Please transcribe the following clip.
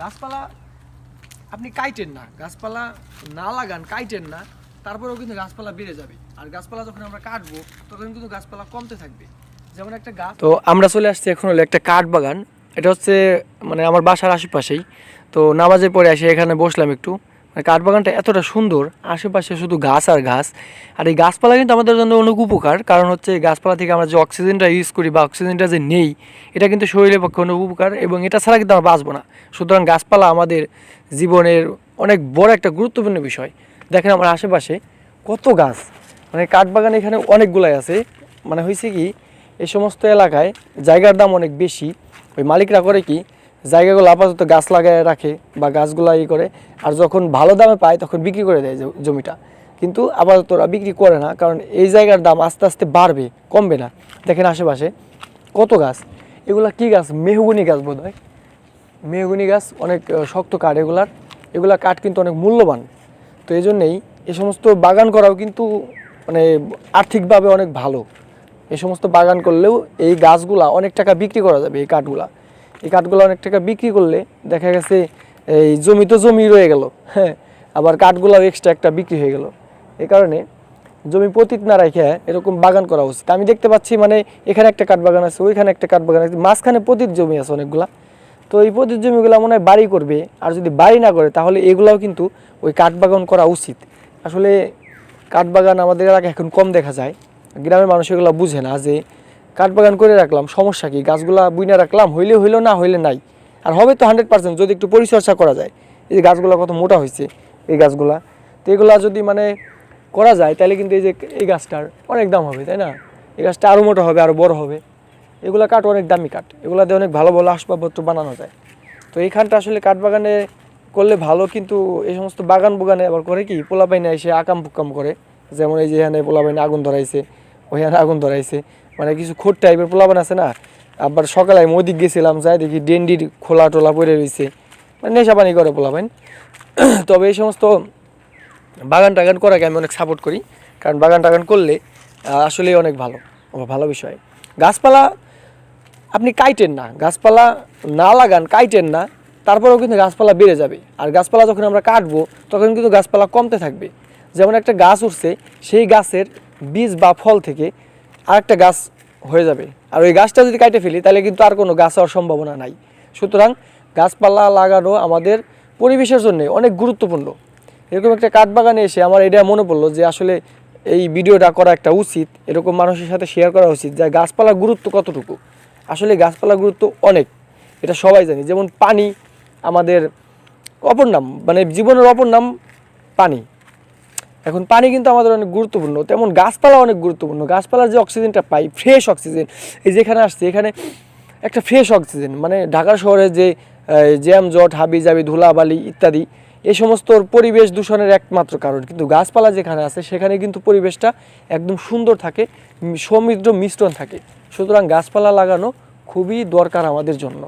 গাছপালা আপনি কাইটেন না, গাছপালা না লাগান, কাইটেন না, তারপরেও কিন্তু গাছপালা বেড়ে যাবে। আর গাছপালা যখন আমরা কাটবো তখন কিন্তু গাছপালা কমতে থাকবে। যেমন একটা গাছ, তো আমরা চলে আসছি এখন হলো একটা কাঠ বাগান। এটা হচ্ছে মানে আমার বাসার আশেপাশেই। তো নামাজের পরে এসে এখানে বসলাম একটু। মানে কাঠ বাগানটা এতটা সুন্দর, আশেপাশে শুধু গাছ আর গাছ। আর এই গাছপালা কিন্তু আমাদের জন্য অনেক উপকার, কারণ হচ্ছে গাছপালা থেকে আমরা যে অক্সিজেনটা ইউজ করি বা অক্সিজেনটা যে নেই, এটা কিন্তু শরীরের পক্ষে অনেক উপকার, এবং এটা ছাড়া কিন্তু আমরা বাঁচবো না। সুতরাং গাছপালা আমাদের জীবনের অনেক বড় একটা গুরুত্বপূর্ণ বিষয়। দেখেন আমার আশেপাশে কত গাছ, মানে কাঠবাগান এখানে অনেকগুলাই আছে। মানে হয়েছে কি, এই সমস্ত এলাকায় জায়গার দাম অনেক বেশি। ওই মালিকরা করে কি, জায়গাগুলো আপাতত গাছ লাগায় রাখে বা গাছগুলো করে, আর যখন ভালো দামে পায় তখন বিক্রি করে দেয় জমিটা। কিন্তু আপাতত ওরা বিক্রি করে না, কারণ এই জায়গার দাম আস্তে আস্তে বাড়বে, কমবে না। দেখেন আশেপাশে কত গাছ, এগুলা কি গাছ? মেহগনি গাছ বোধ হয়। মেহগনি গাছ, অনেক শক্ত কাঠ এগুলা কাঠ কিন্তু অনেক মূল্যবান। তো এই জন্যেই এই সমস্ত বাগান করাও কিন্তু মানে আর্থিকভাবে অনেক ভালো। এই সমস্ত বাগান করলেও এই গাছগুলা অনেক টাকা বিক্রি করা যাবে। এই কাঠগুলো অনেক টাকা বিক্রি করলে দেখা গেছে এই জমি তো জমি রয়ে গেল, হ্যাঁ, আবার কাঠগুলাও এক্সট্রা একটা বিক্রি হয়ে গেল। এই কারণে জমি পতিত না রেখে এরকম বাগান করা উচিত। আমি দেখতে পাচ্ছি মানে এখানে একটা কাঠ বাগান আছে, ওইখানে একটা কাঠ বাগান আছে, মাঝখানে পতিত জমি আছে অনেকগুলা। তো এই পতিত জমিগুলো মনে হয় বাড়ি করবে, আর যদি বাড়ি না করে তাহলে এগুলাও কিন্তু ওই কাঠ বাগান করা উচিত। আসলে কাঠ বাগান আমাদের এলাকায় এখন কম দেখা যায়। গ্রামের মানুষ এগুলো বুঝে না যে কাঠ বাগান করে রাখলাম সমস্যা কি, গাছগুলা বুইনা রাখলাম, হইলে হইলো, না হইলে নাই। আর হবে তো 100% যদি একটু পরিচর্যা করা যায়। এই যে গাছগুলো কত মোটা হয়েছে এই গাছগুলা, তো এগুলা যদি মানে করা যায় তাহলে কিন্তু এই যে এই গাছটার অনেক দাম হবে, তাই না? এই গাছটা আরও মোটা হবে, আরও বড় হবে। এগুলা কাঠ অনেক দামি কাঠ, এগুলা দিয়ে অনেক ভালো ভালো আসবাবপত্র বানানো যায়। তো এইখানটা আসলে কাঠ বাগানে করলে ভালো, কিন্তু এই সমস্ত বাগান বাগানে আবার করে কি, পোলাপাইনে এসে আকাম পুকাম করে। যেমন এই যে এখানে পোলাপাইনে আগুন ধরাইছে, ওইখানে আগুন ধরাইছে, মানে কিছু খোট টাইপের পোলাপান আছে না। আবার সকালে আমি ওইদিক গেছিলাম, যাই দেখি ডেন্ডির খোলা টোলা পড়ে রয়েছে, মানে নেশা পানি করে পোলাপাইন। তবে এই সমস্ত বাগান টাগান করাকে আমি অনেক সাপোর্ট করি, কারণ বাগান টাগান করলে আসলেই অনেক ভালো, ভালো বিষয়। গাছপালা আপনি কাইটেন না, গাছপালা না লাগান, কাইটেন না, তারপরেও কিন্তু গাছপালা বেড়ে যাবে। আর গাছপালা যখন আমরা কাটবো তখন কিন্তু গাছপালা কমতে থাকবে। যেমন একটা গাছ উঠছে, সেই গাছের বীজ বা ফল থেকে আরেকটা গাছ হয়ে যাবে। আর ওই গাছটা যদি কাটে ফেলি তাহলে কিন্তু আর কোনো গাছ হওয়ার সম্ভাবনা নাই। সুতরাং গাছপালা লাগানো আমাদের পরিবেশের জন্য অনেক গুরুত্বপূর্ণ। এরকম একটা কাঠ বাগানে এসে আমার এটা মনে পড়লো যে আসলে এই ভিডিওটা করা একটা উচিত, এরকম মানুষের সাথে শেয়ার করা উচিত যে গাছপালার গুরুত্ব কতটুকু। আসলে গাছপালার গুরুত্ব অনেক, এটা সবাই জানি। যেমন পানি আমাদের অপর নাম, মানে জীবনের অপর নাম পানি। এখন পানি কিন্তু আমাদের অনেক গুরুত্বপূর্ণ, তেমন গাছপালা অনেক গুরুত্বপূর্ণ। গাছপালার যে অক্সিজেনটা পাই, ফ্রেশ অক্সিজেন, এই যেখানে আসছে এখানে একটা ফ্রেশ অক্সিজেন, মানে ঢাকা শহরে যে জ্যাম জট হাবি জাবি ধুলাবালি ইত্যাদি, এই সমস্ত পরিবেশ দূষণের একমাত্র কারণ। কিন্তু গাছপালা যেখানে আছে সেখানে কিন্তু পরিবেশটা একদম সুন্দর থাকে, সমৃদ্ধ মিশ্রণ থাকে। সুতরাং গাছপালা লাগানো খুবই দরকার আমাদের জন্য।